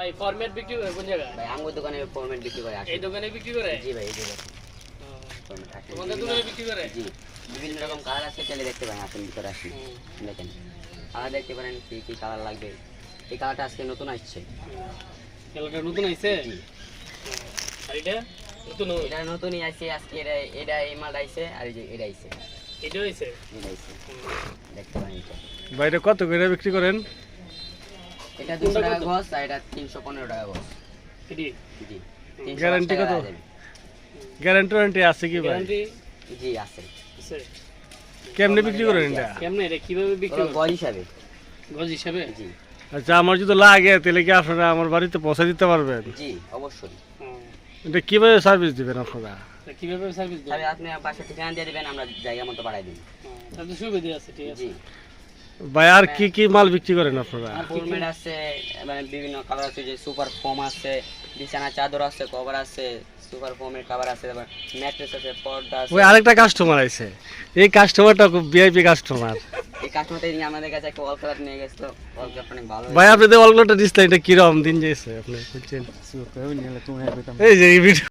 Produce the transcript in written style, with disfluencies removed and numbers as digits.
ভাই ফরম্যাট বিক্রি করে কোন জায়গায়? ভাই আমার দোকানে ফরম্যাট বিক্রি করে এই দোকানে বিক্রি করে? জি ভাই এই যে দেখেন তোমাদের দোকানে বিক্রি করে? জি বিভিন্ন রকম কালার আছে, চলে দেখতে পারেন, আসেন ভিতরে আসেন দেখেন কালার দেখতে পারেন কি কি কালার লাগবে। এই কালারটা আজকে নতুন আসছে। কালারটা নতুন আইছে? জি আর এটা নতুন? এটা নতুনই আসছে আজকে। এটা এই মাল আইছে, আর এই যে এটা আইছে, এটা হইছে? এটা আইছে দেখতে পারেন। এটা বাইরে কত করে বিক্রি করেন? এটা 200 টাকা গজ, আর এটা 315 টাকা গজ। এটি জি 300 গ্যারান্টি টাকা কত? যাবে। গ্যারান্টি ওয়ারেন্টি আছে কি ভাই? গ্যারান্টি জি আছে। আছে? কেমনে বিক্রি করেন এটা? কেমনে এটা কিভাবে বিক্রি ওরা করে? গজ হিসাবে। গজ হিসাবে? জি আচ্ছা, আমার যদি লাগে তাহলে কি আপনারা আমার বাড়িতে পৌঁছে দিতে পারবেন? জি অবশ্যই। এটা কিভাবে সার্ভিস দিবেন আপনারা? তা কিভাবে সার্ভিস দেন? তাহলে আপনি বাসা ঠিকানা দিয়ে দিবেন, আমরা জায়গা মতো বাড়াই দিই। তাহলে সুবিধা আছে, ঠিক আছে। জি ভাই আর কি কি মাল বিক্রি করেন আপনারা? ফরম্যাট আছে, মানে বিভিন্ন কালার আছে, যে সুপার ফোম আছে, বিছানা চাদর আছে, কভার আছে, সুপার ফোমের কভার আছে, তারপর ম্যাট্রেস আছে, পর্দা আছে। ওই আরেকটা কাস্টমার আইছে, এই কাস্টমারটা খুব ভিআইপি কাস্টমার। এই কাস্টমারটা আমাদের কাছে একটা ওয়াল কালার নিয়ে গেছিল, ওয়াল কালার অনেক ভালো। ভাই আপনি যে অলগুলোটা দিচ্ছেন এটা কিরকম দিন যাইছে আপনি বুঝছেন? এই যে এই ভিডিও